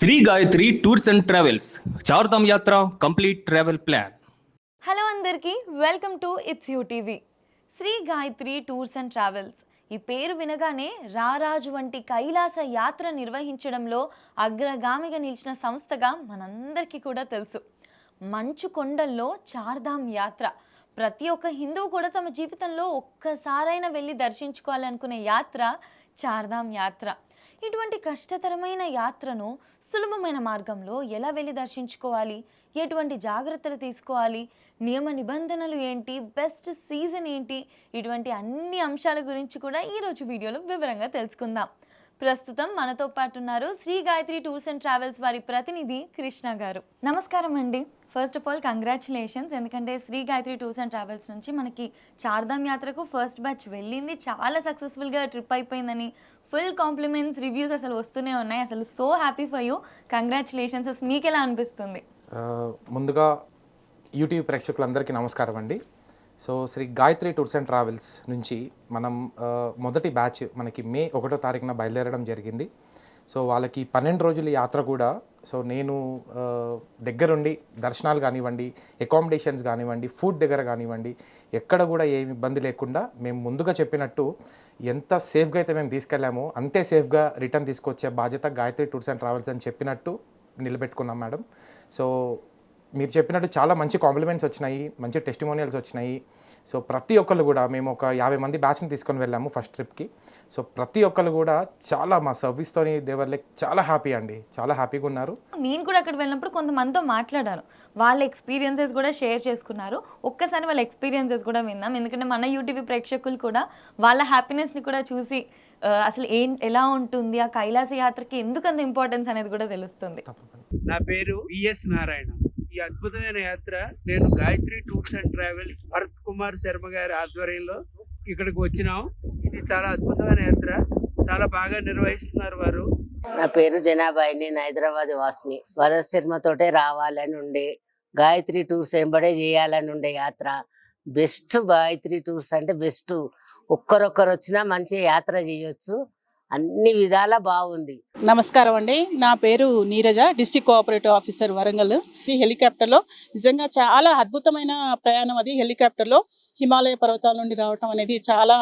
Shri Gayatri tours and travels Chardham yatra complete travel plan. Hello అందరికీ, welcome to its TV. Shri Gayatri tours and travels ఈ పేరు వినగానే రారాజు వంటి కైలాస యాత్ర నిర్వహించడంలో అగ్రగామిగా నిలిచిన సంస్థగా మనందరికీ కూడా తెలుసు. మంచు కొండల్లో చార్ధామ్ యాత్ర ప్రతి ఒక్క హిందువు కూడా తమ జీవితంలో ఒక్కసారైనా వెళ్ళి దర్శించుకోవాలనుకునే యాత్ర చార్ధామ్ యాత్ర. ఇటువంటి కష్టతరమైన యాత్రను సులభమైన మార్గంలో ఎలా వెళ్ళి దర్శించుకోవాలి, ఎటువంటి జాగ్రత్తలు తీసుకోవాలి, నియమ నిబంధనలు ఏంటి, బెస్ట్ సీజన్ ఏంటి, ఇటువంటి అన్ని అంశాల గురించి కూడా ఈరోజు వీడియోలో వివరంగా తెలుసుకుందాం. ప్రస్తుతం మనతో పాటు ఉన్నారు Shri Gayatri tours and travels వారి ప్రతినిధి కృష్ణ గారు. నమస్కారం అండి. ఫస్ట్ ఆఫ్ ఆల్ కంగ్రాచులేషన్స్, ఎందుకంటే Shri Gayatri tours and travels నుంచి మనకి చార్ధామ్ యాత్రకు ఫస్ట్ బ్యాచ్ వెళ్ళింది, చాలా సక్సెస్ఫుల్గా ట్రిప్ అయిపోయిందని ఫుల్ కాంప్లిమెంట్స్, రివ్యూస్ అసలు వస్తూనే ఉన్నాయి. అసలు so happy for you, congratulations. అసలు మీకు ఎలా అనిపిస్తుంది? ముందుగా యూటీవీ ప్రేక్షకులందరికీ నమస్కారం అండి. So Shri Gayatri tours and travels నుంచి మనం మొదటి బ్యాచ్ మనకి మే 1వ తారీఖున బయలుదేరడం జరిగింది. సో వాళ్ళకి 12 రోజుల యాత్ర కూడా సో నేను దగ్గరుండి దర్శనాలు కానివ్వండి, అకామిడేషన్స్ కానివ్వండి, ఫుడ్ దగ్గర కానివ్వండి, ఎక్కడ కూడా ఏమి ఇబ్బంది లేకుండా మేము ముందుగా చెప్పినట్టు ఎంత సేఫ్గా అయితే మేము తీసుకెళ్ళామో అంతే సేఫ్గా రిటర్న్ తీసుకొచ్చే బాధ్యత గాయత్రి టూర్స్ అండ్ ట్రావెల్స్ అని చెప్పినట్టు నిలబెట్టుకున్నాం మేడం. సో మీరు చెప్పినట్టు చాలా మంచి కాంప్లిమెంట్స్ వచ్చినాయి, మంచి టెస్టిమోనియల్స్ వచ్చినాయి. సో ప్రతి ఒక్కళ్ళు కూడా మేము ఒక 50 మంది బ్యాచ్ని తీసుకొని వెళ్ళాము ఫస్ట్ ట్రిప్కి. సో ప్రతి ఒక్కళ్ళు కూడా చాలా మా సర్వీస్తోని దేవర్ లైక్ చాలా హ్యాపీ అండి, చాలా హ్యాపీగా ఉన్నారు. నేను కూడా అక్కడ వెళ్ళినప్పుడు కొంతమందితో మాట్లాడాను, వాళ్ళ ఎక్స్పీరియన్సెస్ కూడా షేర్ చేసుకున్నారు. ఒక్కసారి వాళ్ళ ఎక్స్పీరియన్సెస్ కూడా విన్నాం, ఎందుకంటే మన యూటీవీ ప్రేక్షకులు కూడా వాళ్ళ హ్యాపీనెస్ని కూడా చూసి అసలు ఎలా ఉంటుంది ఆ కైలాస యాత్రకి ఎందుకు అంత ఇంపార్టెన్స్ అనేది కూడా తెలుస్తుంది. నా పేరు విఎస్ నారాయణ. ఈ అద్భుతమైన యాత్ర నేను Gayatri tours and travels Bharat Kumar Sharma గారి ఆధ్వర్యంలో ఇక్కడికి వచ్చినాం. ఇది చాలా అద్భుతమైన యాత్ర, చాలా బాగా నిర్వహిస్తున్నారు వారు. నా పేరు జనాబాయి, నేను హైదరాబాద్ వాసిని. భరత్ శర్మ తోటే రావాలని ఉండే, గాయత్రి టూర్స్ వెంబడే చేయాలని ఉండే యాత్ర. బెస్ట్ గాయత్రి టూర్స్ అంటే బెస్ట్. ఒక్కరొక్కరు వచ్చినా మంచి యాత్ర చేయొచ్చు, అన్ని విధాలా బాగుంది. నమస్కారం అండి, నా పేరు Neeraja, district cooperative officer Warangal. ఈ హెలికాప్టర్లో నిజంగా చాలా అద్భుతమైన ప్రయాణం. అది హెలికాప్టర్లో హిమాలయ పర్వతాల నుండి రావటం అనేది చాలా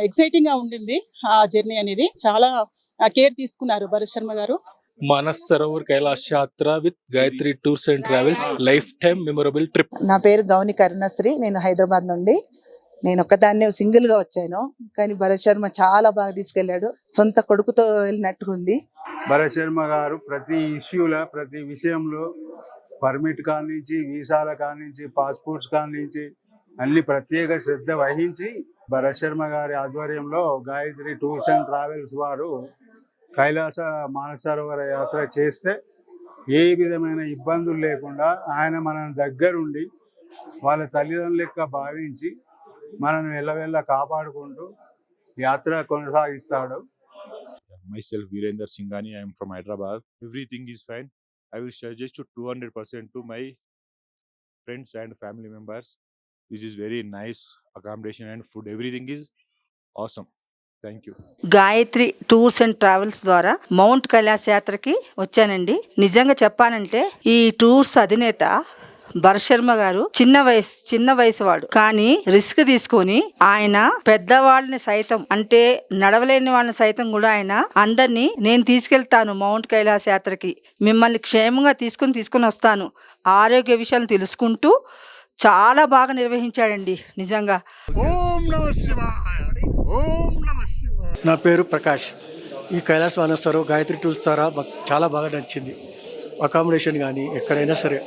ఎక్సైటింగ్గా ఉండింది. ఆ జర్నీ అనేది చాలా కేర్ తీసుకున్నారు భరత్ శర్మ గారు. మానస్ సరోవర్ కైలాష్ యాత్ర with Gayatri tours and travels life time memorable trip. నా పేరు గౌని కరుణశ్రీ, నేను హైదరాబాద్ నుండి. నేను ఒక్కదాన్నే సింగిల్ గా వచ్చాను, కానీ భరత్ శర్మ చాలా బాగా తీసుకెళ్లాడు, సొంత కొడుకుతో వెళ్ళినట్టుగా ఉంది. భరత్ శర్మ గారు ప్రతి ఇష్యూలో, ప్రతి విషయంలో పర్మిట్ కానించి, వీసాల కానించి, పాస్పోర్ట్స్ కానించి అన్ని ప్రత్యేక శ్రద్ధ వహించి భరత్ శర్మ గారి ఆధ్వర్యంలో గాయత్రి టూర్స్ అండ్ ట్రావెల్స్ వారు కైలాస మానసరోవర యాత్ర చేస్తే ఏ విధమైన ఇబ్బందులు లేకుండా ఆయన మన దగ్గరుండి వాళ్ళ తల్లిదండ్రుల లెక్క భావించి మనను ఎల్లవెల్ల కాపాడుకుంటూ యాత్ర కొనసాగిస్తాడు. Myself Virender Singhani, I am from Hyderabad. Everything is fine. I will suggest to 200% to my friends and family members. This is very nice accommodation and food. Everything is awesome. Thank you. Gayatri tours and travels ద్వారా mount Kailasa యాత్రకి వచ్చానండి. నిజంగా చెప్పానంటే ఈ tours అధినేత భరత్ శర్మ గారు చిన్న వయసు వాడు, కానీ రిస్క్ తీసుకొని ఆయన పెద్దవాళ్ళని సైతం, అంటే నడవలేని వాళ్ళని సైతం కూడా ఆయన అందరినీ నేను తీసుకెళ్తాను మౌంట్ కైలాస యాత్రకి, మిమ్మల్ని క్షేమంగా తీసుకుని వస్తాను, ఆరోగ్య విషయాలు తెలుసుకుంటూ చాలా బాగా నిర్వహించాడండి నిజంగా. నా పేరు ప్రకాష్. ఈ కైలాస మానసరోవర్ గాయత్రి టూర్స్ ద్వారా మాకు చాలా బాగా నచ్చింది. అకామిడేషన్ కానీ ఎక్కడైనా సరే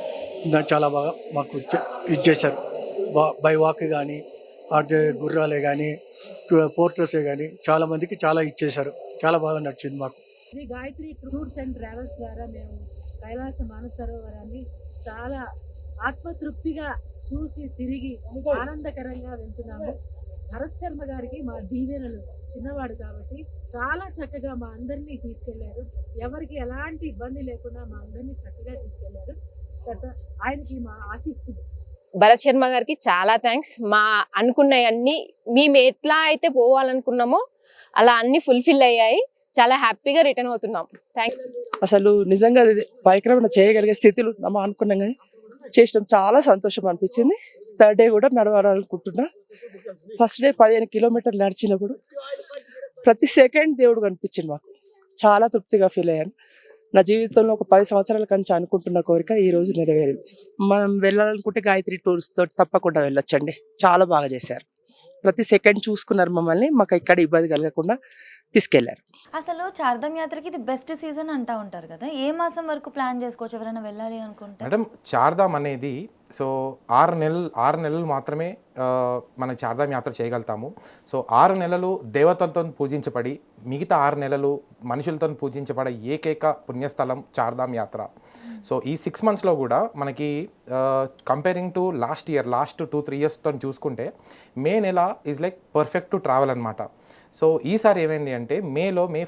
చాలా బాగా మాకు ఇచ్చేశారు. బై వాక్ కానీ, అటు గుర్రాలే కానీ, పోర్టర్సే కానీ చాలా మందికి చాలా ఇచ్చేశారు. చాలా బాగా నచ్చింది మాకు. Shri Gayatri tours and travels ద్వారా మేము కైలాస మానసరోవరాన్ని చాలా ఆత్మతృప్తిగా చూసి తిరిగి ఆనందకరంగా వెళ్తున్నాము. భరత్ శర్మ గారికి మా దీవెనలు. చిన్నవాడు కాబట్టి చాలా చక్కగా మా అందరినీ తీసుకెళ్లారు, ఎవరికి ఎలాంటి ఇబ్బంది లేకుండా మా అందరినీ చక్కగా తీసుకెళ్లారు. ఆయనకి మా ఆశీస్సులు. భరత్ శర్మ గారికి చాలా థ్యాంక్స్. మా అనుకున్నవన్నీ మేము ఎట్లా అయితే పోవాలనుకున్నామో అలా అన్ని ఫుల్ఫిల్ అయ్యాయి. చాలా హ్యాపీగా రిటర్న్ అవుతున్నాం. థ్యాంక్ అసలు నిజంగా అది పరిక్రమణ చేయగలిగే స్థితిలో ఉన్నామా అనుకున్నాం, కానీ చేసినాం. చాలా సంతోషం అనిపించింది. థర్డ్ డే కూడా నడవాలనుకుంటున్నా. ఫస్ట్ డే 15 కిలోమీటర్లు నడిచినప్పుడు ప్రతి సెకండ్ దేవుడు కనిపించింది మాకు. చాలా తృప్తిగా ఫీల్ అయ్యాను. నా జీవితంలో ఒక 10 సంవత్సరాల కంచి అనుకుంటున్న కోరిక ఈ రోజు నెరవేరింది. మనం వెళ్ళాలనుకుంటే గాయత్రి టూర్స్ తోటి తప్పకుండా వెళ్ళొచ్చండి. చాలా బాగా చేశారు. ప్రతి సెకండ్ చూసుకున్నారు మమ్మల్ని. మాకు ఇక్కడ ఇబ్బంది కలగకుండా తీసుకెళ్లారు. అసలు చార్ధామ్ యాత్రకి ఇది బెస్ట్ సీజన్ అంటా ఉంటారు కదా, ఏ మాసం వరకు ప్లాన్ చేసుకోవచ్చు ఎవరైనా వెళ్ళాలి అనుకుంటే? మేడం, చార్ధామ్ అనేది సో 6 నెలలు మాత్రమే మనం చార్ధామ్ యాత్ర చేయగలుగుతాము. సో 6 నెలలు దేవతలతో పూజించబడి మిగతా 6 నెలలు మనుషులతో పూజించబడే ఏకైక పుణ్యస్థలం చార్ధామ్ యాత్ర. సో ఈ 6 మంత్స్లో కూడా మనకి కంపేరింగ్ టు లాస్ట్ 2-3 ఇయర్స్తో చూసుకుంటే మే నెల is like perfect to travel అనమాట. సో ఈసారి ఏమైంది అంటే మే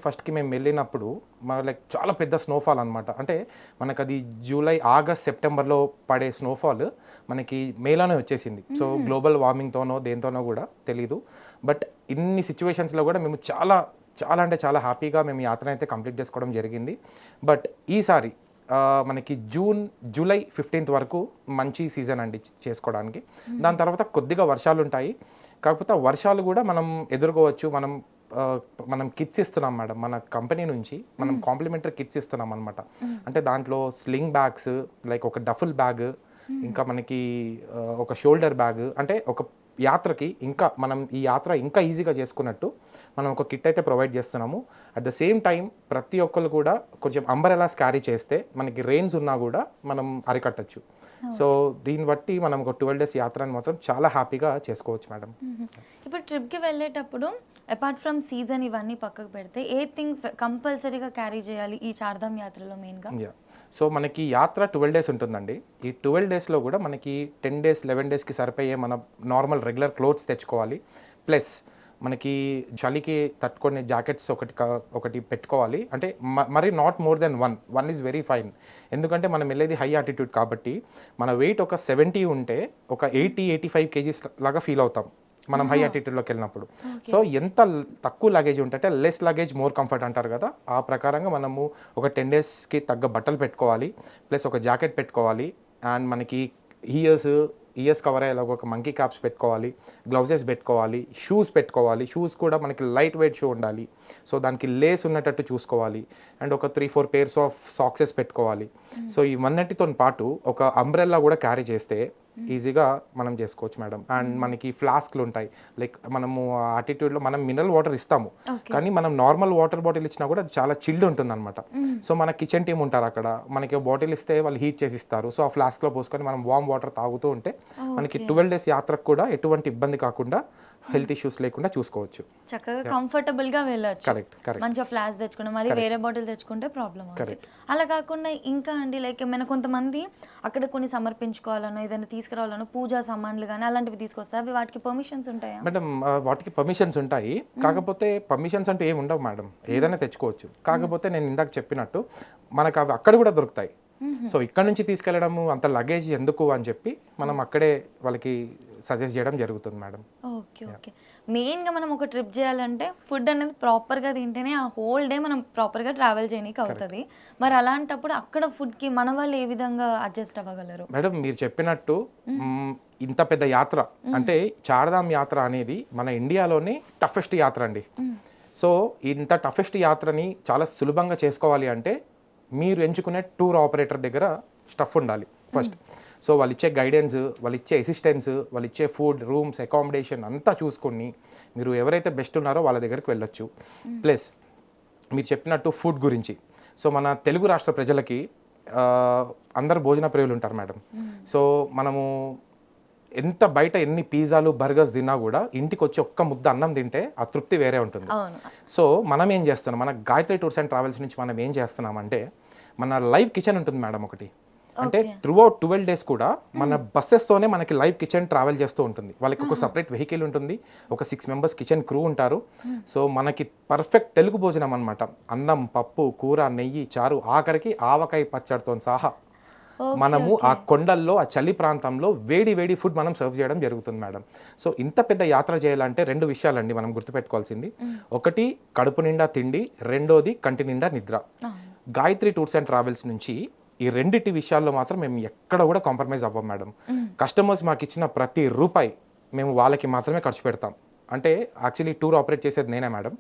1కి మేము వెళ్ళినప్పుడు లైక్ చాలా పెద్ద స్నోఫాల్ అనమాట. అంటే మనకు అది జూలై, ఆగస్ట్, సెప్టెంబర్లో పడే స్నోఫాల్ మనకి మేలోనే వచ్చేసింది. సో గ్లోబల్ వార్మింగ్తోనో దేంతోనో కూడా తెలీదు. బట్ ఇన్ని సిచ్యువేషన్స్లో కూడా మేము చాలా అంటే చాలా హ్యాపీగా మేము యాత్ర అయితే కంప్లీట్ చేసుకోవడం జరిగింది. బట్ ఈసారి మనకి జూలై 15th వరకు మంచి సీజన్ అండి చేసుకోవడానికి. దాని తర్వాత కొద్దిగా వర్షాలు ఉంటాయి. కాకపోతే వర్షాలు కూడా మనం ఎదుర్కోవచ్చు. మనం కిట్స్ ఇస్తున్నాం మేడం, మన కంపెనీ నుంచి మనం కాంప్లిమెంటరీ కిట్స్ ఇస్తున్నాం అనమాట. అంటే దాంట్లో స్లింగ్ బ్యాగ్స్, లైక్ ఒక డఫుల్ బ్యాగ్, ఇంకా మనకి ఒక షోల్డర్ బ్యాగ్, అంటే ఒక యాత్రకి ఇంకా మనం ఈ యాత్ర ఇంకా ఈజీగా చేసుకున్నట్టు మనం ఒక కిట్ అయితే ప్రొవైడ్ చేస్తున్నాము. అట్ ద సేమ్ టైం ప్రతి ఒక్కరు కూడా కొంచెం అంబరెలాస్ క్యారీ చేస్తే మనకి రెయిన్స్ ఉన్నా కూడా మనం అరికట్టచ్చు. సో దీన్ని బట్టి మనం ఒక 12 days యాత్రని మాత్రం చాలా హ్యాపీగా చేసుకోవచ్చు మేడం. ఇప్పుడు ట్రిప్కి వెళ్ళేటప్పుడు అపార్ట్ ఫ్రమ్ సీజన్ ఇవన్నీ పక్కకు పెడితే ఏ థింగ్స్ కంపల్సరీగా క్యారీ చేయాలి ఈ చార్ధామ్ యాత్రలో మెయిన్గా? సో మనకి యాత్ర 12 days ఉంటుందండి. ఈ 12 daysలో కూడా మనకి 10 days 11 daysకి సరిపోయే మన నార్మల్ రెగ్యులర్ క్లోత్స్ తెచ్చుకోవాలి. ప్లస్ మనకి చలికి తట్టుకునే జాకెట్స్ ఒకటి పెట్టుకోవాలి. అంటే మరి not more than 1 is very fine. ఎందుకంటే మనం వెళ్ళేది హై ఆల్టిట్యూడ్ కాబట్టి మన వెయిట్ ఒక 70 ఉంటే ఒక 80-85 kgs లాగా ఫీల్ అవుతాం మనం హై ఆల్టిట్యూడ్లోకి వెళ్ళినప్పుడు. సో ఎంత తక్కువ లగేజ్ ఉంటే లెస్ లగేజ్ మోర్ కంఫర్ట్ అంటారు కదా, ఆ ప్రకారంగా మనము ఒక 10 daysకి తగ్గ బట్టలు పెట్టుకోవాలి. ప్లస్ ఒక జాకెట్ పెట్టుకోవాలి. అండ్ మనకి ఇయర్స్ కవర్ అయ్యేలాగా ఒక మంకీ క్యాప్స్ పెట్టుకోవాలి, గ్లౌజెస్ పెట్టుకోవాలి, షూస్ పెట్టుకోవాలి. షూస్ కూడా మనకి లైట్ వెయిట్ షూ ఉండాలి. సో దానికి లేస్ ఉన్నట్టు చూసుకోవాలి. అండ్ ఒక 3-4 pairs ఆఫ్ సాక్సెస్ పెట్టుకోవాలి. సో ఇవన్నిటితో పాటు ఒక అంబ్రెల్లా కూడా క్యారీ చేస్తే ఈజీగా మనం చేసుకోవచ్చు మేడం. అండ్ మనకి ఫ్లాస్క్లు ఉంటాయి. లైక్ మనము ఆటిట్యూడ్లో మనం మినరల్ వాటర్ ఇస్తాము, కానీ మనం నార్మల్ వాటర్ బాటిల్ ఇచ్చినా కూడా అది చాలా చిల్డ్ ఉంటుంది అనమాట. సో మన కిచెన్ టీమ్ ఉంటారు అక్కడ, మనకి బాటిల్ ఇస్తే వాళ్ళు హీట్ చేసి ఇస్తారు. సో ఆ ఫ్లాస్క్లో పోసుకొని మనం వామ్ వాటర్ తాగుతూ ఉంటే మనకి 12 days యాత్రకు కూడా ఎటువంటి ఇబ్బంది కాకుండా హెల్త్ ఇష్యూస్ లేకుండా చూసుకోవచ్చు. చక్కగా కంఫర్టబుల్ గా వెళ్ళొచ్చు. కరెక్ట్. మంచిగా ఫ్లాష్ తెచ్చుకున్నా మరి వేరే బాటిల్ తెచ్చుకుంటే ప్రాబ్లం అవుతుంది. అలా కాకుండా ఇంకా అండి లైక్ ఏమైనా కొంతమంది అక్కడ కొన్ని సమర్పించుకోవాలనో ఏదైనా తీసుకురావాలనో పూజా సామాన్లు కానీ అలాంటివి తీసుకొస్తారు, అవి వాటికి పర్మిషన్స్ ఉంటాయా? మేడం వాటికి పర్మిషన్స్ ఉంటాయి. కాకపోతే పర్మిషన్స్ అంటే ఏమి ఉండవు మేడం, ఏదైనా తెచ్చుకోవచ్చు. కాకపోతే నేను ఇందాక చెప్పినట్టు మనకు అవి అక్కడ కూడా దొరుకుతాయి. సో ఇక్కడ నుంచి తీసుకెళ్ళడము అంత లగేజ్ ఎందుకు అని చెప్పి మనం అక్కడే వాళ్ళకి సజెస్ట్ చేయడం జరుగుతుంది మేడం. ఓకే. మెయిన్గా మనం ఒక ట్రిప్ చేయాలంటే ఫుడ్ అనేది ప్రాపర్గా తింటేనే ఆ హోల్ డే మనం ప్రాపర్గా ట్రావెల్ చేయడానికి అవుతుంది. మరి అలాంటప్పుడు అక్కడ ఫుడ్కి మన వాళ్ళు ఏ విధంగా అడ్జస్ట్ అవ్వగలరు? మేడం మీరు చెప్పినట్టు ఇంత పెద్ద యాత్ర అంటే చార్ధామ్ యాత్ర అనేది మన ఇండియాలోనే టఫెస్ట్ యాత్ర అండి. సో ఇంత టఫెస్ట్ యాత్రని చాలా సులభంగా చేసుకోవాలి అంటే మీరు ఎంచుకునే టూర్ ఆపరేటర్ దగ్గర స్టఫ్ ఉండాలి ఫస్ట్. సో వాళ్ళు ఇచ్చే గైడెన్స్, వాళ్ళు ఇచ్చే అసిస్టెన్స్, వాళ్ళు ఇచ్చే ఫుడ్, రూమ్స్, అకామిడేషన్ అంతా చూసుకొని మీరు ఎవరైతే బెస్ట్ ఉన్నారో వాళ్ళ దగ్గరికి వెళ్ళొచ్చు. ప్లస్ మీరు చెప్పినట్టు ఫుడ్ గురించి, సో మన తెలుగు రాష్ట్ర ప్రజలకి అందరు భోజన ప్రియులు ఉంటారు మేడం. సో మనము ఎంత బయట ఎన్ని పిజ్జాలు బర్గర్స్ తిన్నా కూడా ఇంటికి వచ్చి ఒక్క ముద్ద అన్నం తింటే ఆ తృప్తి వేరే ఉంటుంది. సో మనం ఏం చేస్తున్నాం, మన గాయత్రి టూర్స్ అండ్ ట్రావెల్స్ నుంచి మనం ఏం చేస్తున్నామంటే మన లైవ్ కిచెన్ ఉంటుంది మేడం ఒకటి. అంటే త్రూఅవుట్ 12 days కూడా మన బస్సెస్తోనే మనకి లైవ్ కిచెన్ ట్రావెల్ చేస్తూ ఉంటుంది. వాళ్ళకి ఒక సపరేట్ వెహికల్ ఉంటుంది, ఒక 6 members కిచెన్ క్రూ ఉంటారు. సో మనకి పర్ఫెక్ట్ తెలుగు భోజనం అనమాట. అన్నం, పప్పు, కూర, నెయ్యి, చారు, ఆఖరికి ఆవకాయ పచ్చడితో సహా మనము ఆ కొండల్లో ఆ చలి ప్రాంతంలో వేడి వేడి ఫుడ్ మనం సర్వ్ చేయడం జరుగుతుంది మేడం. సో ఇంత పెద్ద యాత్ర చేయాలంటే 2 విషయాలండి మనం గుర్తుపెట్టుకోవాల్సింది. ఒకటి కడుపు నిండా తిండి, రెండోది కంటి నిండా నిద్ర. గాయత్రి టూర్స్ అండ్ ట్రావెల్స్ నుంచి ఈ రెండిటి విషయాల్లో మాత్రం మేము ఎక్కడ కూడా కాంప్రమైజ్ అవ్వం మేడం. కస్టమర్స్ మాకు ఇచ్చిన ప్రతి రూపాయి మేము వాళ్ళకి మాత్రమే ఖర్చు పెడతాం. అంటే యాక్చువల్లీ టూర్ ఆపరేట్ చేసేది నేనే మేడం.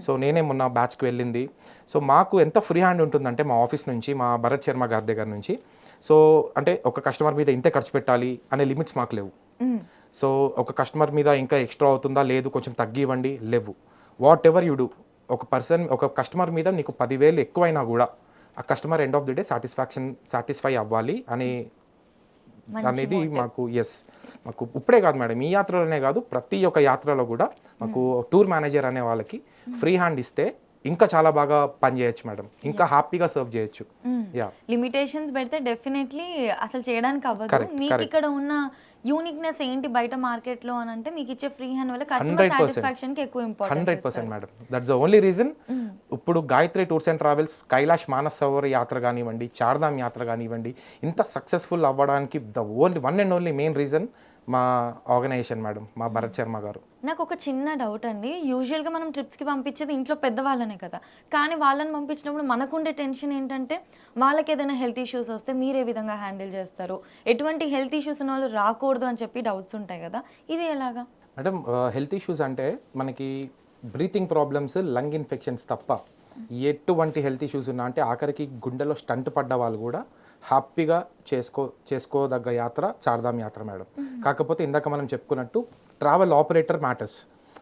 సో నేనే మొన్న బ్యాచ్కి వెళ్ళింది. సో మాకు ఎంత ఫ్రీ హ్యాండ్ ఉంటుందంటే మా ఆఫీస్ నుంచి, మా భరత్ శర్మ గారి దగ్గర నుంచి, సో అంటే ఒక కస్టమర్ మీద ఇంతే ఖర్చు పెట్టాలి అనే లిమిట్స్ మాకు లేవు. సో ఒక కస్టమర్ మీద ఇంకా ఎక్స్ట్రా అవుతుందా, లేదు కొంచెం తగ్గివ్వండి, లేవు. వాట్ ఎవర్ యూ డూ, ఒక కస్టమర్ మీద నీకు 10,000 ఎక్కువైనా కూడా ఆ customer end of the day satisfy అవ్వాలి అనేది మాకు మాకు ఇప్పుడే కాదు మేడం, ఈ యాత్రలోనే కాదు ప్రతి ఒక్క యాత్రలో కూడా మాకు టూర్ మేనేజర్ అనే వాళ్ళకి ఫ్రీ హ్యాండ్ ఇస్తే ఇంకా చాలా బాగా పని చేయొచ్చు మేడం, ఇంకా హ్యాపీగా సర్వ్ చేయొచ్చు. లిమిటేషన్స్ పెడితే డెఫినెట్లీ అసలు చేయడానికి అవ్వదు. మీకు ఇక్కడ ఉన్న యూనిక్నెస్ ఏంటి బయట మార్కెట్ లో అని అంటే మీకు ఇచ్చే ఫ్రీ హ్యాండ్ వల్ల కస్టమర్ సాటిస్ఫాక్షన్ కి ఎక్కువ important. 100% madam, that's the only reason. ఇప్పుడు Gayatri tours and travels Kailash Manas Sarovar యాత్ర కానివ్వండి, చార్ధామ్ యాత్ర కానివ్వండి, ఇంత సక్సెస్ఫుల్ అవ్వడానికి the only one and only main reason మా ఆర్గనైజేషన్ మేడం, మా భరత్ శర్మ గారు. నాకు ఒక చిన్న డౌట్ అండి, యూజువల్గా మనం ట్రిప్స్కి పంపించేది ఇంట్లో పెద్దవాళ్ళనే కదా, కానీ వాళ్ళని పంపించినప్పుడు మనకుండే టెన్షన్ ఏంటంటే వాళ్ళకి ఏదైనా హెల్త్ ఇష్యూస్ వస్తే మీరు ఏ విధంగా హ్యాండిల్ చేస్తారు, ఎటువంటి హెల్త్ ఇష్యూస్ ఉన్న వాళ్ళు రాకూడదు అని చెప్పి డౌట్స్ ఉంటాయి కదా, ఇది ఎలాగా మేడం? హెల్త్ ఇష్యూస్ అంటే మనకి బ్రీతింగ్ ప్రాబ్లమ్స్, లంగ్ ఇన్ఫెక్షన్స్ తప్ప ఎటువంటి హెల్త్ ఇష్యూస్ ఉన్నా, అంటే ఆఖరికి గుండెలో స్టంట్ పడ్డ వాళ్ళు కూడా హ్యాపీగా చేసుకోదగ్గ యాత్ర చార్ధామ్ యాత్ర మేడం. కాకపోతే ఇందాక మనం చెప్పుకున్నట్టు ట్రావెల్ ఆపరేటర్ మ్యాటర్స్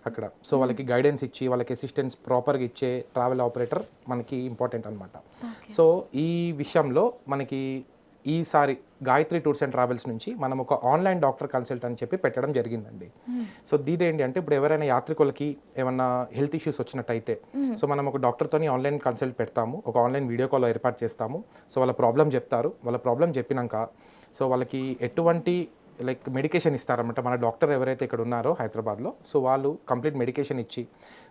అక్కడ. సో వాళ్ళకి గైడెన్స్ ఇచ్చి వాళ్ళకి అసిస్టెన్స్ ప్రాపర్గా ఇచ్చే ట్రావెల్ ఆపరేటర్ మనకి ఇంపార్టెంట్ అనమాట. సో ఈ విషయంలో మనకి ఈసారి గాయత్రి టూర్స్ అండ్ ట్రావెల్స్ నుంచి మనం ఒక ఆన్లైన్ డాక్టర్ కన్సల్ట్ అని చెప్పి పెట్టడం జరిగిందండి. సో దీదేంటి అంటే ఇప్పుడు ఎవరైనా యాత్రికులకి ఏమన్నా హెల్త్ ఇష్యూస్ వచ్చినట్టయితే సో మనం ఒక డాక్టర్తోని ఆన్లైన్ కన్సల్ట్ పెడతాము, ఒక ఆన్లైన్ వీడియో కాల్ ఏర్పాటు చేస్తాము. సో వాళ్ళ ప్రాబ్లం చెప్తారు, వాళ్ళ ప్రాబ్లం చెప్పినాక సో వాళ్ళకి ఎటువంటి లైక్ మెడికేషన్ ఇస్తారన్నమాట మన డాక్టర్ ఎవరైతే ఇక్కడ ఉన్నారో హైదరాబాద్లో. సో వాళ్ళు కంప్లీట్ మెడికేషన్ ఇచ్చి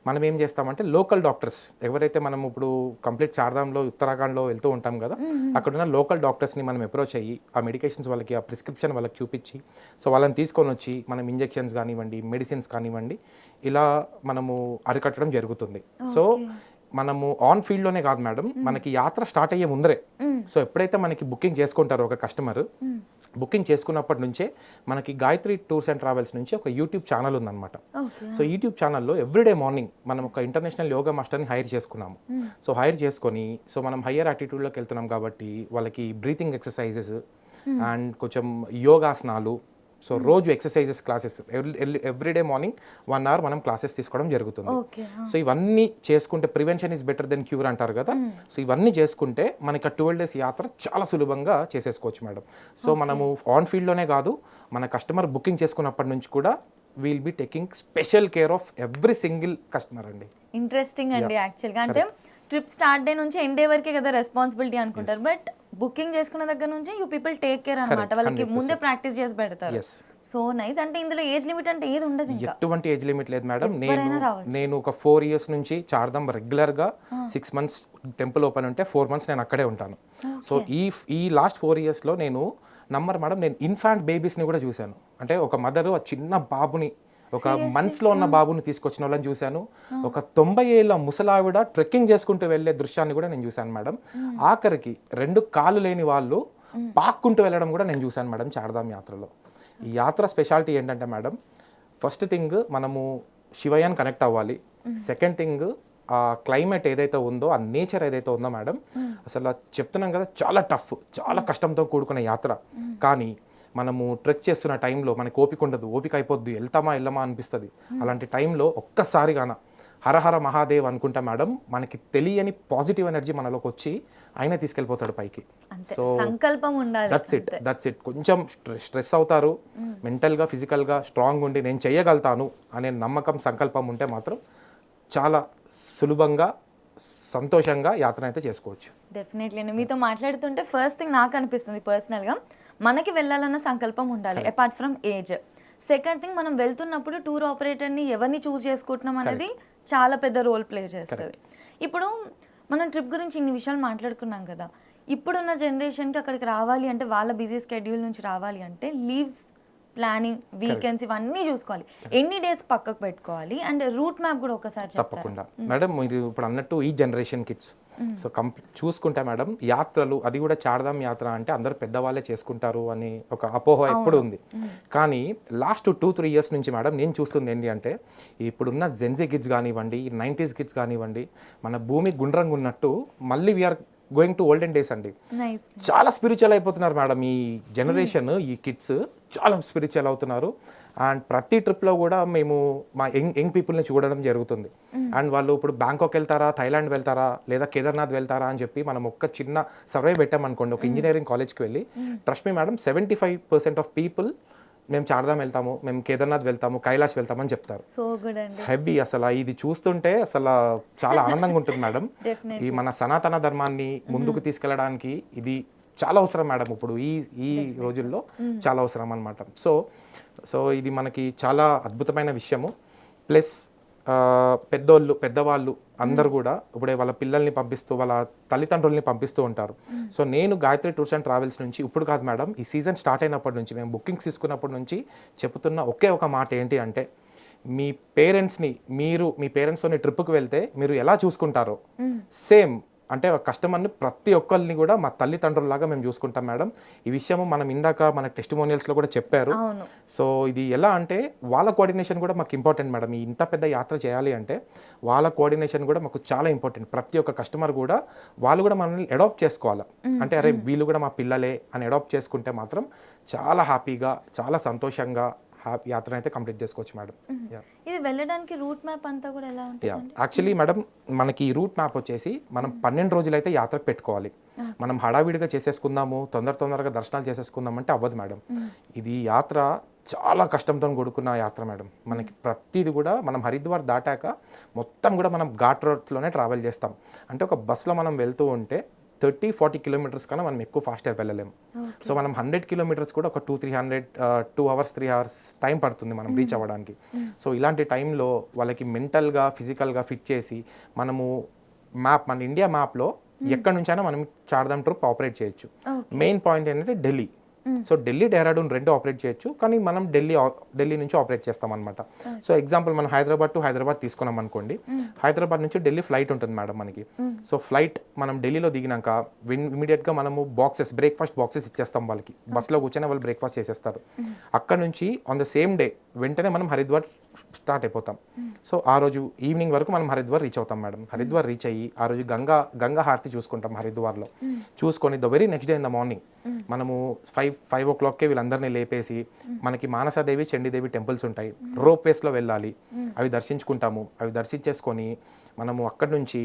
మనం ఏం చేస్తామంటే లోకల్ డాక్టర్స్ ఎవరైతే మనం ఇప్పుడు కంప్లీట్ చార్ధామ్లో ఉత్తరాఖండ్లో వెళ్తూ ఉంటాం కదా, అక్కడ ఉన్న లోకల్ డాక్టర్స్ని మనం అప్రోచ్ అయ్యి ఆ మెడికేషన్స్ వాళ్ళకి, ఆ ప్రిస్క్రిప్షన్ వాళ్ళకి చూపించి సో వాళ్ళని తీసుకొని వచ్చి మనం ఇంజెక్షన్స్ కానివ్వండి, మెడిసిన్స్ కానివ్వండి, ఇలా మనము అరికట్టడం జరుగుతుంది. సో మనము ఆన్ ఫీల్డ్లోనే కాదు మేడం, మనకి యాత్ర స్టార్ట్ అయ్యే ముందరే సో ఎప్పుడైతే మనకి బుకింగ్ చేసుకుంటారో ఒక కస్టమర్, బుకింగ్ చేసుకున్నప్పటి నుంచే మనకి గాయత్రి టూర్స్ అండ్ ట్రావెల్స్ నుంచి ఒక యూట్యూబ్ ఛానల్ ఉందన్నమాట. సో యూట్యూబ్ ఛానల్లో ఎవ్రీడే మార్నింగ్ మనం ఒక ఇంటర్నేషనల్ యోగా మాస్టర్ని హైర్ చేసుకున్నాము. సో హైర్ చేసుకొని సో మనం హయ్యర్ యాటిట్యూడ్లోకి వెళ్తున్నాం కాబట్టి వాళ్ళకి బ్రీతింగ్ ఎక్సర్సైజెస్ అండ్ కొంచెం యోగాసనాలు, సో రోజు exercises classes everyday morning 1 hour మనం క్లాసెస్ తీసుకోవడం జరుగుతుంది. సో ఇవన్నీ చేసుకుంటే prevention is better than cure అంటారు కదా. సో ఇవన్నీ చేసుకుంటే మనకి 12 days యాత్ర చాలా సులభంగా చేసేసుకోవచ్చు మేడం. సో మనము ఆన్ ఫీల్డ్లోనే కాదు, మన కస్టమర్ బుకింగ్ చేసుకున్నప్పటి నుంచి కూడా will be taking special care of every single customer అండి. ఇంట్రెస్టింగ్ అండి. యాక్చువల్గా అంటే ట్రిప్ స్టార్ట్ డే నుంచి ఎండ్ డే వరకే కదా రెస్పాన్సిబిలిటీ అనుకుంటారు, బట్ బుకింగ్ చేసుకున్న దగ్గర నుంచి యూ పీపుల్ టేక్ కేర్ అన్నమాట, వాళ్ళకి ముందే ప్రాక్టీస్ చేసి పెడతారు. So nice. అంటే ఇందులో ఏజ్ లిమిట్ అంటే ఏది ఉండదు, ఎటువంటి ఏజ్ లిమిట్ లేదు మేడం. నేను ఒక 4 years నుంచి చార్ధామ్ రెగ్యులర్గా 6 months టెంపుల్ ఓపెన్ ఉంటే 4 months నేను అక్కడే ఉంటాను. సో ఈ లాస్ట్ 4 yearsలో నేను మేడం నేను ఇన్ఫాంట్ బేబీస్ని కూడా చూశాను. అంటే ఒక మదరు ఆ చిన్న బాబుని, ఒక మంత్స్లో ఉన్న బాబుని తీసుకొచ్చిన వాళ్ళని చూశాను. ఒక 90 ఏళ్ళ ముసలావిడ ట్రెక్కింగ్ చేసుకుంటూ వెళ్ళే దృశ్యాన్ని కూడా నేను చూశాను మేడం. ఆఖరికి 2 కాళ్ళు లేని వాళ్ళు పాక్కుంటూ వెళ్ళడం కూడా నేను చూశాను మేడం చార్ధామ్ యాత్రలో. ఈ యాత్ర స్పెషాలిటీ ఏంటంటే మేడం, ఫస్ట్ థింగ్ మనము శివయ్యని కనెక్ట్ అవ్వాలి. సెకండ్ థింగ్ ఆ క్లైమేట్ ఏదైతే ఉందో, ఆ నేచర్ ఏదైతే ఉందో మేడం, అసలు చెప్తున్నాం కదా చాలా టఫ్, చాలా కష్టంతో కూడుకున్న యాత్ర. కానీ మనము ట్రెక్ చేస్తున్న టైంలో మనకి ఓపిక ఉండదు, ఓపిక అయిపోద్ది, వెళ్ళమా అనిపిస్తుంది. అలాంటి టైంలో ఒక్కసారిగాన హరహర మహాదేవ్ అనుకుంటా మేడం, మనకి తెలియని పాజిటివ్ ఎనర్జీ మనలోకి వచ్చి ఆయన తీసుకెళ్ళిపోతాడు పైకి. సో సంకల్పం ఉండాలి, దట్స్ ఇట్. కొంచెం స్ట్రెస్ అవుతారు, మెంటల్గా ఫిజికల్గా స్ట్రాంగ్ ఉండి నేను చేయగలుగుతాను అనే నమ్మకం, సంకల్పం ఉంటే మాత్రం చాలా సులభంగా సంతోషంగా యాత్ర అయితే చేసుకోవచ్చు. డెఫినెట్లీ. మీతో మాట్లాడుతుంటే ఫస్ట్ థింగ్ నాకు అనిపిస్తుంది పర్సనల్గా, మనకి వెళ్ళాలన్న సంకల్పం ఉండాలి apart from age. Second thing, మనం వెళ్తున్నప్పుడు టూర్ ఆపరేటర్ని ఎవరిని చూస్ చేసుకుంటున్నాం అనేది చాలా పెద్ద రోల్ ప్లే చేస్తుంది. ఇప్పుడు మనం ట్రిప్ గురించి ఇన్ని విషయాలు మాట్లాడుకున్నాం కదా, ఇప్పుడున్న జనరేషన్కి అక్కడికి రావాలి అంటే వాళ్ళ బిజీ స్కెడ్యూల్ నుంచి రావాలి అంటే లీవ్స్ ప్లానింగ్ వీకెండ్స్ ఇవన్నీ చూసుకోవాలి. ఎన్ని డేస్ పక్కకు పెట్టుకోవాలి అండ్ రూట్ మ్యాప్ కూడా ఒకసారి చెప్తారా? తప్పకుండా మేడం, మీరు ఇప్పుడు అన్నట్టు ఈ జనరేషన్ కిడ్స్ సో చూసుకుంటే మేడం, యాత్రలు అది కూడా చార్ధామ్ యాత్ర అంటే అందరు పెద్దవాళ్ళే చేసుకుంటారు అని ఒక అపోహ ఎప్పుడు ఉంది. కానీ లాస్ట్ 2-3 ఇయర్స్ నుంచి మేడం నేను చూస్తుంది ఏంటి అంటే, ఇప్పుడున్న జెన్జీ కిడ్స్ కానివ్వండి, 90s కిడ్స్ కానివ్వండి, మన భూమి గుండ్రంగా ఉన్నట్టు మళ్ళీ we are going to olden days అండి. చాలా స్పిరిచువల్ అయిపోతున్నారు మేడం ఈ జనరేషన్. ఈ కిడ్స్ చాలా స్పిరిచువల్ అవుతున్నారు. అండ్ ప్రతి ట్రిప్లో కూడా మేము మా యంగ్ పీపుల్ని చూడడం జరుగుతుంది. అండ్ వాళ్ళు ఇప్పుడు బ్యాంకాక్ వెళ్తారా, థైలాండ్ వెళ్తారా, లేదా కేదార్నాథ్ వెళ్తారా అని చెప్పి మనం ఒక చిన్న సర్వే పెట్టామనుకోండి ఒక ఇంజనీరింగ్ కాలేజ్కి వెళ్ళి, trust me madam 75% of people మేము చార్ధామ్ వెళ్తాము, మేము కేదార్నాథ్ వెళ్తాము, కైలాష్ వెళ్తామని చెప్తారు. హెవీ అసలు ఇది చూస్తుంటే అసలు చాలా ఆనందంగా ఉంటుంది మేడం. ఈ మన సనాతన ధర్మాన్ని ముందుకు తీసుకెళ్ళడానికి ఇది చాలా అవసరం మేడం. ఇప్పుడు ఈ రోజుల్లో చాలా అవసరం అనమాట. సో ఇది మనకి చాలా అద్భుతమైన విషయము. ప్లస్ పెద్దవాళ్ళు అందరు కూడా ఇప్పుడే వాళ్ళ పిల్లల్ని పంపిస్తూ వాళ్ళ తల్లిదండ్రుల్ని పంపిస్తూ ఉంటారు. సో నేను గాయత్రి టూర్స్ అండ్ ట్రావెల్స్ నుంచి ఇప్పుడు కాదు మేడం, ఈ సీజన్ స్టార్ట్ అయినప్పటి నుంచి మేము బుకింగ్స్ తీసుకున్నప్పటి నుంచి చెప్తున్న ఒకే ఒక మాట ఏంటి అంటే, మీ పేరెంట్స్ని మీ పేరెంట్స్తో ట్రిప్కి వెళ్తే మీరు ఎలా చూసుకుంటారో సేమ్ అంటే కస్టమర్ని ప్రతి ఒక్కరిని కూడా మా తల్లిదండ్రులలాగా మేము చూసుకుంటాం మేడం. ఈ విషయము మనం ఇందాక మన టెస్టిమోనియల్స్లో కూడా చెప్పారు. సో ఇది ఎలా అంటే వాళ్ళ కోఆర్డినేషన్ కూడా మాకు ఇంపార్టెంట్ మేడం. ఈ ఇంత పెద్ద యాత్ర చేయాలి అంటే వాళ్ళ కోఆర్డినేషన్ కూడా మాకు చాలా ఇంపార్టెంట్. ప్రతి ఒక్క కస్టమర్ కూడా వాళ్ళు కూడా మనల్ని అడాప్ట్ చేసుకోవాలి. అంటే అరే వీళ్ళు కూడా మా పిల్లలే అని అడాప్ట్ చేసుకుంటే మాత్రం చాలా హ్యాపీగా చాలా సంతోషంగా యాత్ర అయితే కంప్లీట్ చేసుకోవచ్చు మేడం. ఇది వెళ్ళడానికి రూట్ మ్యాప్ అంతా కూడా ఎలా ఉంటుంది? యాక్చువల్లీ మేడం మనకి ఈ రూట్ మ్యాప్ వచ్చేసి మనం 12 రోజులు అయితే యాత్రకు పెట్టుకోవాలి. మనం హడావిడిగా చేసేసుకుందాము, తొందరగా దర్శనాలు చేసేసుకుందాం అంటే అవ్వదు మేడం. ఇది యాత్ర చాలా కష్టంతో కూడుకున్న యాత్ర మేడం. మనకి ప్రతిది కూడా మనం హరిద్వార్ దాటాక మొత్తం కూడా మనం ఘాట్ రోడ్లోనే ట్రావెల్ చేస్తాం. అంటే ఒక బస్సులో మనం వెళ్తూ ఉంటే 30-40 కిలోమీటర్స్ కన్నా మనం ఎక్కువ ఫాస్ట్గా వెళ్ళలేము. సో మనం 100 కిలోమీటర్స్ కూడా ఒక 2 అవర్స్ 3 అవర్స్ టైం పడుతుంది మనం రీచ్ అవ్వడానికి. సో ఇలాంటి టైంలో వాళ్ళకి మెంటల్గా ఫిజికల్గా ఫిట్ చేసి మనము మన ఇండియా మ్యాప్లో ఎక్కడి నుంచైనా మనం చార్ధామ్ ట్రిప్ ఆపరేట్ చేయొచ్చు. మెయిన్ పాయింట్ ఏంటంటే ఢిల్లీ. సో ఢిల్లీ డెహ్రాడూన్ 2 ఆపరేట్ చేయొచ్చు, కానీ మనం ఢిల్లీ నుంచి ఆపరేట్ చేస్తాం అనమాట. సో ఎగ్జాంపుల్ మనం హైదరాబాద్ టు హైదరాబాద్ తీసుకున్నాం అనుకోండి, హైదరాబాద్ నుంచి ఢిల్లీ ఫ్లైట్ ఉంటుంది మేడం మనకి. సో ఫ్లైట్ మనం ఢిల్లీలో దిగినాక ఇమీడియట్గా మనము బ్రేక్ఫాస్ట్ బాక్సెస్ ఇచ్చేస్తాం వాళ్ళకి. బస్లో కూర్చొని వాళ్ళు బ్రేక్ఫాస్ట్ చేసేస్తారు. అక్కడ నుంచి ఆన్ ద సేమ్ డే వెంటనే మనం హరిద్వార్ స్టార్ట్ అయిపోతాం. సో ఆ రోజు ఈవినింగ్ వరకు మనం హరిద్వార్ రీచ్ అవుతాం మేడం. హరిద్వార్ రీచ్ అయ్యి ఆ రోజు గంగా హారతి చూసుకుంటాం హరిద్వార్లో. చూసుకొని the very next day in the morning మనము 5 o'clockకే వీళ్ళందరినీ లేపేసి మనకి మానసాదేవి చండీదేవి టెంపుల్స్ ఉంటాయి, రోప్ వేస్లో వెళ్ళాలి. అవి దర్శించుకుంటాము. అవి దర్శించేసుకొని మనము అక్కడి నుంచి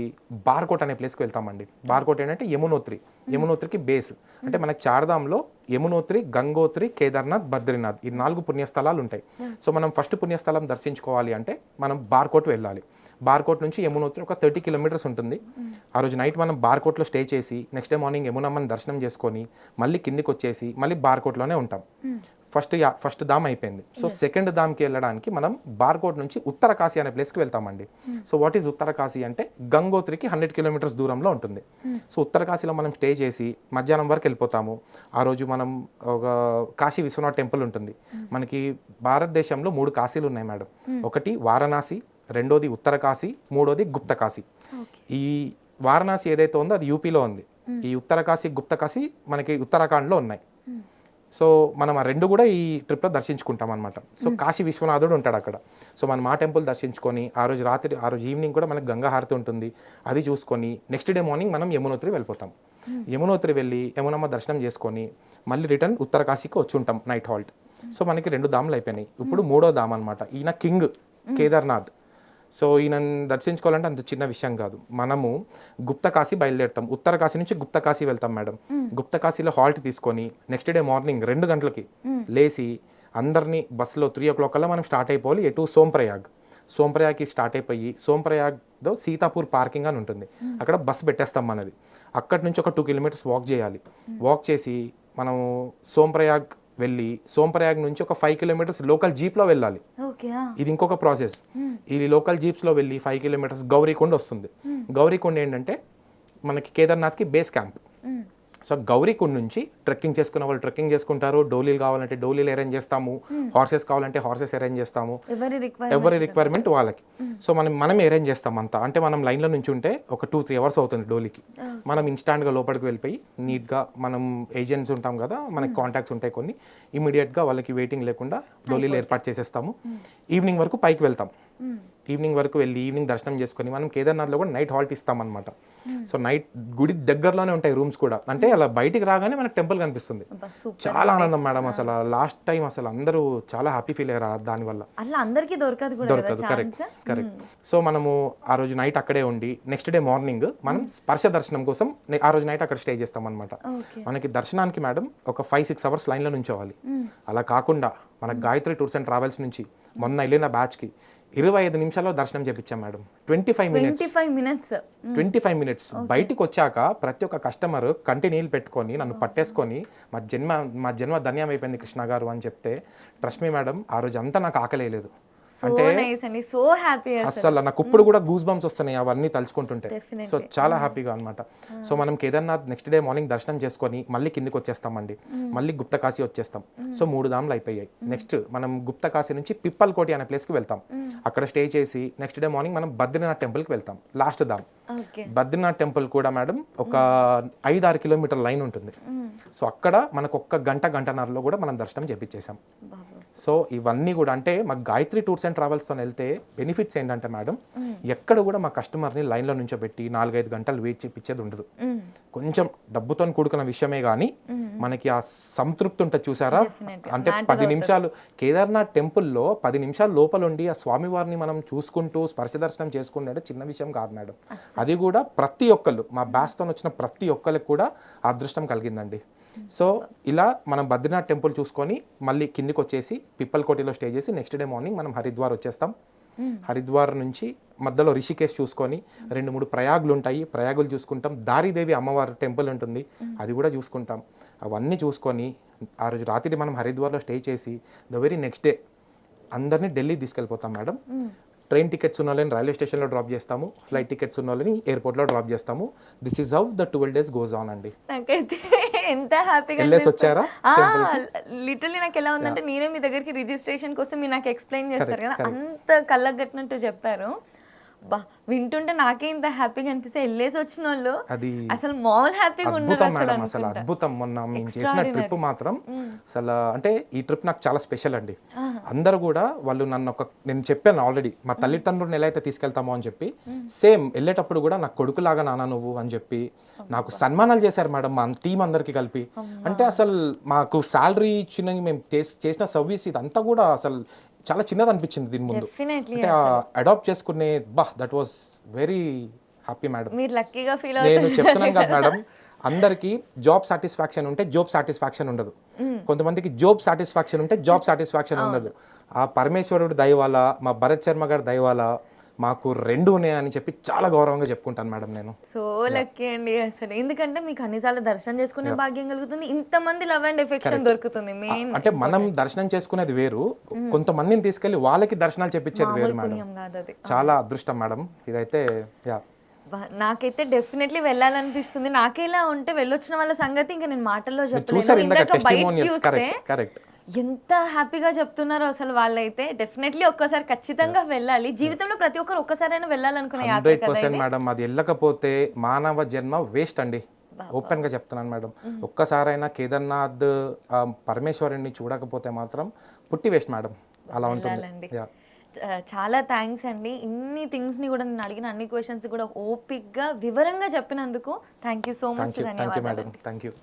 బార్కోట్ అనే ప్లేస్కి వెళ్తామండి. బార్కోట్ ఏంటంటే యమునోత్రికి బేస్. అంటే మనకి చార్ధామ్లో యమునోత్రి, గంగోత్రి, కేదార్నాథ్, బద్రీనాథ్ ఈ 4 పుణ్యస్థలాలు ఉంటాయి. సో మనం ఫస్ట్ పుణ్యస్థలం దర్శించుకోవాలి అంటే మనం బార్కోట్ వెళ్ళాలి. బార్కోట్ నుంచి యమునోత్రి ఒక 30 కిలోమీటర్స్ ఉంటుంది. ఆ రోజు నైట్ మనం బార్కోట్లో స్టే చేసి నెక్స్ట్ డే మార్నింగ్ యమునమ్మని దర్శనం చేసుకొని మళ్ళీ కిందికి వచ్చేసి మళ్ళీ బార్కోట్లోనే ఉంటాం. ఫస్ట్ ధామ్ అయిపోయింది. సో సెకండ్ ధామ్కి వెళ్ళడానికి మనం బార్కోట్ నుంచి ఉత్తరకాశీ అనే ప్లేస్కి వెళ్తామండి. సో వాట్ ఈజ్ ఉత్తరకాశీ అంటే గంగోత్రికి 100 కిలోమీటర్స్ దూరంలో ఉంటుంది. సో ఉత్తరకాశీలో మనం స్టే చేసి మధ్యాహ్నం వరకు వెళ్ళిపోతాము. ఆ రోజు మనం ఒక కాశీ విశ్వనాథ్ టెంపుల్ ఉంటుంది. మనకి భారతదేశంలో 3 కాశీలు ఉన్నాయి మేడం. ఒకటి వారణాసి, రెండోది ఉత్తరకాశీ, మూడోది గుప్తకాశీ. ఈ వారణాసి ఏదైతే ఉందో అది యూపీలో ఉంది. ఈ ఉత్తరకాశీ, గుప్తకాశీ మనకి ఉత్తరాఖండ్లో ఉన్నాయి. సో మనం ఆ 2 కూడా ఈ ట్రిప్లో దర్శించుకుంటాం అనమాట. సో కాశీ విశ్వనాథుడు ఉంటాడు అక్కడ. సో మనం ఆ టెంపుల్ దర్శించుకొని ఆ రోజు ఈవినింగ్ కూడా మనకి గంగా హారతి ఉంటుంది, అది చూసుకొని నెక్స్ట్ డే మార్నింగ్ మనం యమునోత్రి వెళ్ళిపోతాం. యమునోత్రి వెళ్ళి యమునమ్మ దర్శనం చేసుకొని మళ్ళీ రిటర్న్ ఉత్తరకాశీకి వచ్చి ఉంటాం నైట్ హాల్ట్. సో మనకి 2 ధాములు అయిపోయినాయి. ఇప్పుడు 3వ ధామ్ అనమాట. ఈయన కింగ్ కేదార్నాథ్. సో ఈయన దర్శించుకోవాలంటే అంత చిన్న విషయం కాదు. మనము గుప్తకాశీ బయలుదేరుతాం. ఉత్తరకాశీ నుంచి గుప్తకాశీ వెళ్తాం మేడం. గుప్తకాశీలో హాల్ట్ తీసుకొని నెక్స్ట్ డే మార్నింగ్ 2 గంటలకి లేచి అందరినీ బస్సులో 3 o'clock కల్లా మనం స్టార్ట్ అయిపోవాలి. ఎటు సోంప్రయాగ్కి స్టార్ట్ అయిపోయి సోంప్రయాగ్లో సీతాపూర్ పార్కింగ్ అని ఉంటుంది, అక్కడ బస్సు పెట్టేస్తాం మనది. అక్కడి నుంచి ఒక 2 kilometers వాక్ చేయాలి. వాక్ చేసి మనము సోంప్రయాగ్ వెళ్ళి సోంప్రయాగ్ నుంచి ఒక 5 kilometers లోకల్ జీప్లో వెళ్ళాలి. ఇది ఇంకొక ప్రాసెస్. ఇది లోకల్ జీప్స్లో వెళ్ళి 5 kilometers గౌరీకొండ వస్తుంది. గౌరీకొండ ఏంటంటే మనకి కేదార్నాథ్కి బేస్ క్యాంప్. సో గౌరీకుండ్ నుంచి ట్రెక్కింగ్ చేసుకున్న వాళ్ళు ట్రెక్కింగ్ చేసుకుంటారు, డోలీలు కావాలంటే డోలీలు అరేంజ్ చేస్తాము, హార్సెస్ కావాలంటే హార్సెస్ అరేంజ్ చేస్తాము, ఎవరి రిక్వైర్మెంట్ వాళ్ళకి. సో మనం అరేంజ్ చేస్తాం అంతా. అంటే మనం లైన్లో నుంచి ఉంటే ఒక 2-3 అవర్స్ అవుతుంది డోలీకి. మనం ఇన్స్టాంట్గా లోపలికి వెళ్ళిపోయి నీట్గా మనం ఏజెంట్స్ ఉంటాం కదా, మనకి కాంటాక్ట్స్ ఉంటాయి కొన్ని, ఇమీడియట్గా వాళ్ళకి వెయిటింగ్ లేకుండా డోలీలు ఏర్పాటు చేసేస్తాము. ఈవినింగ్ వరకు పైకి వెళ్తాం. ఈవినింగ్ వరకు వెళ్ళి ఈవినింగ్ దర్శనం చేసుకొని మనం కేదార్నాథ్లో కూడా నైట్ హాల్ట్ ఇస్తామన్నమాట. సో నైట్ గుడి దగ్గరలోనే ఉంటాయి రూమ్స్ కూడా. అంటే అలా బయటికి రాగానే మనకు టెంపుల్ కనిపిస్తుంది. చాలా ఆనందం మేడం. అసలు లాస్ట్ టైం అసలు అందరూ చాలా హ్యాపీ ఫీల్ అయ్యారు దానివల్ల. అలా అందరికీ దొరకదు. కరెక్ట్. సో మనము ఆ రోజు నైట్ అక్కడే ఉండి నెక్స్ట్ డే మార్నింగ్ మనం స్పర్శ దర్శనం కోసం ఆ రోజు నైట్ అక్కడ స్టే చేస్తాం అనమాట. మనకి దర్శనానికి మేడం ఒక 5-6 అవర్స్ లైన్లో నుంచోవాలి. అలా కాకుండా మన గాయత్రి టూర్స్ అండ్ ట్రావెల్స్ నుంచి మొన్న వెళ్ళిన బ్యాచ్కి 25 నిమిషాల్లో దర్శనం చేపించాం మేడం. 25 మినిట్స్ బయటికి వచ్చాక ప్రతి ఒక్క కస్టమర్ కంటి నీళ్ళు పెట్టుకొని నన్ను పట్టేసుకొని మా జన్మ ధన్యం అయిపోయింది కృష్ణ గారు అని చెప్తే, ట్రస్ట్ మీ మేడం, ఆ రోజు అంతా నాకు ఆకలేదు. అంటే అసలు నాకు ఇప్పుడు కూడా గూస్ బంప్స్ వస్తున్నాయి అవన్నీ తలుచుకుంటుంటే. సో చాలా హ్యాపీగా అనమాట. సో మనం కేదార్నాథ్ నెక్స్ట్ డే మార్నింగ్ దర్శనం చేసుకొని మళ్ళీ కిందికి వచ్చేస్తామండి. మళ్ళీ గుప్తకాశీ వచ్చేస్తాం. సో 3 ధామ్లు అయిపోయాయి. నెక్స్ట్ మనం గుప్తకాశీ నుంచి పిప్పల్కోటి అనే ప్లేస్కి వెళ్తాం. అక్కడ స్టే చేసి నెక్స్ట్ డే మార్నింగ్ మనం బద్రీనాథ్ టెంపుల్కి వెళ్తాం. లాస్ట్ ధామ్ బద్రీనాథ్ టెంపుల్ కూడా మేడం ఒక 5-6 కిలోమీటర్ లైన్ ఉంటుంది. సో అక్కడ మనకు ఒక్క గంటన్నరలో కూడా మనం దర్శనం చేపించేసాం. సో ఇవన్నీ కూడా అంటే మాకు గాయత్రి టూర్స్ అండ్ ట్రావెల్స్తో వెళ్తే బెనిఫిట్స్ ఏంటంటే మేడం, ఎక్కడ కూడా మా కస్టమర్ని లైన్లో నుంచోబెట్టి 4-5 గంటలు వెయిట్ చేపించేది ఉండదు. కొంచెం డబ్బుతో కూడుకున్న విషయమే కానీ మనకి ఆ సంతృప్తి ఉంటుంది చూసారా. అంటే 10 నిమిషాలు కేదార్నాథ్ టెంపుల్లో 10 నిమిషాలు లోపల ఉండి ఆ స్వామివారిని మనం చూసుకుంటూ స్పర్శ దర్శనం చేసుకుంటే చిన్న విషయం కాదు మేడం. అది కూడా ప్రతి ఒక్కళ్ళు మా బ్యాచ్తో వచ్చిన ప్రతి ఒక్కరికి కూడా ఆ అదృష్టం కలిగిందండి. సో ఇలా మనం బద్రీనాథ్ టెంపుల్ చూసుకొని మళ్ళీ కిందికి వచ్చేసి పిప్పల్కోటిలో స్టే చేసి నెక్స్ట్ డే మార్నింగ్ మనం హరిద్వార్ వచ్చేస్తాం. హరిద్వార్ నుంచి మధ్యలో రిషికేశ్ చూసుకొని 2-3 ప్రయాగులు ఉంటాయి, ప్రయాగులు చూసుకుంటాం. దారిదేవి అమ్మవారి టెంపుల్ ఉంటుంది, అది కూడా చూసుకుంటాం. అవన్నీ చూసుకొని ఆ రోజు రాత్రి మనం హరిద్వార్లో స్టే చేసి ద వెరీ నెక్స్ట్ డే అందరినీ ఢిల్లీ తీసుకెళ్ళిపోతాం మేడం. ట్రైన్ టికెట్స్ ఉన్న వాళ్ళని రైల్వే స్టేషన్లో డ్రాప్ చేస్తాము, ఫ్లైట్ టికెట్స్ ఉన్న వాళ్ళని ఎయిర్పోర్ట్లో డ్రాప్ చేస్తాము. This is how the 12 days goes on అండి. నాకైతే ఎంత హ్యాపీగా వచ్చారా లిటరల్లీ నాకు ఎలా ఉందంటే, నేనే మీ దగ్గరికి రిజిస్ట్రేషన్ కోసం మీరు నాకు ఎక్స్ప్లెయిన్ చేస్తారు కదా, అంత కళ్ళకు కట్టినట్టు చెప్పారు. బా వింటుంటే నాకే ఇంత హ్యాపీగా అనిపిస్తే వెళ్ళేసి వచ్చిన వాళ్ళు అసలు మామూలు హ్యాపీగా అద్భుతం మేడం. అసలు అద్భుతం. మొన్న మేము చేసిన ట్రిప్ మాత్రం అసలు అంటే ఈ ట్రిప్ నాకు చాలా స్పెషల్ అండి. అందరూ కూడా వాళ్ళు నన్ను నేను చెప్పాను ఆల్రెడీ, మా తల్లిదండ్రులను ఎలా అయితే తీసుకెళ్తామో అని చెప్పి, సేమ్ వెళ్ళేటప్పుడు కూడా నాకు కొడుకులాగా నాన్న నువ్వు అని చెప్పి నాకు సన్మానాలు చేశారు మేడం మా టీం అందరికి కలిపి. అంటే అసలు మాకు శాలరీ ఇచ్చిన మేము చేసిన సర్వీస్ ఇదంతా కూడా అసలు చాలా చిన్నది అనిపించింది దీని ముందు. అంటే అడాప్ట్ చేసుకునే that was very happy madam. నేను చెప్తున్నాను కదా మేడం, అందరికీ జాబ్ సాటిస్ఫాక్షన్ ఉంటే జాబ్ సాటిస్ఫాక్షన్ ఉండదు. కొంతమందికి జాబ్ సాటిస్ఫాక్షన్ ఉంటే జాబ్ సాటిస్ఫాక్షన్ ఉండదు. ఆ పరమేశ్వరుడు దయవాల, మా భరత్ శర్మ గారి దయవాల మాకు 2 ఉన్నాయని చెప్పి చాలా గౌరవంగా చెప్పుకుంటాను మేడం నేను. సో లక్కీ అండి అసలు. ఎందుకంటే మీకు అన్నిసార్లు దర్శనం చేసుకునే భాగ్యం కలుగుతుంది, ఇంతమంది లవ్ అండ్ ఎఫెక్షన్ దొరుకుతుంది. మెయిన్ అంటే మనం దర్శనం చేసుకునేది వేరు, కొంతమందిని తీసుకెళ్లి వాళ్ళకి దర్శనాలు చెప్పించేది వేరు మేడం. చాలా అదృష్టం మేడం ఇదైతే. నాకైతే డెఫినెట్లీ వెళ్ళాలనిపిస్తుంది. నాకేలా ఉంటే వెళ్ళొచ్చిన వాళ్ళ సంగతి ఇంకా నేను మాటల్లో చెప్పలేను. ఎంత హ్యాపీగా చెప్తున్నారో అసలు వాళ్ళైతే. డెఫినెట్లీ ఒక్కసారి ఖచ్చితంగా వెళ్ళాలి. జీవితంలో ప్రతి ఒక్కరు ఒక్కసారైనా వెళ్ళాలనుకునే 100% మేడం. అది వెళ్ళకపోతే మానవ జన్మ వేస్ట్ అండి. ఓపెన్ గా చెప్తున్నాను మేడం. ఒక్కసారైనా కేదార్నాథ్ పరమేశ్వరుని చూడకపోతే మాత్రం పుట్టి వేస్ట్ మేడం. అలా ఉంటుంది. చాలా థ్యాంక్స్ అండి. ఇన్ని థింగ్స్ని కూడా నేను అడిగిన అన్ని క్వశ్చన్స్ కూడా ఓపిక్గా వివరంగా చెప్పినందుకు థ్యాంక్ యూ సో మచ్. ధన్యవాదాలు. Thank you.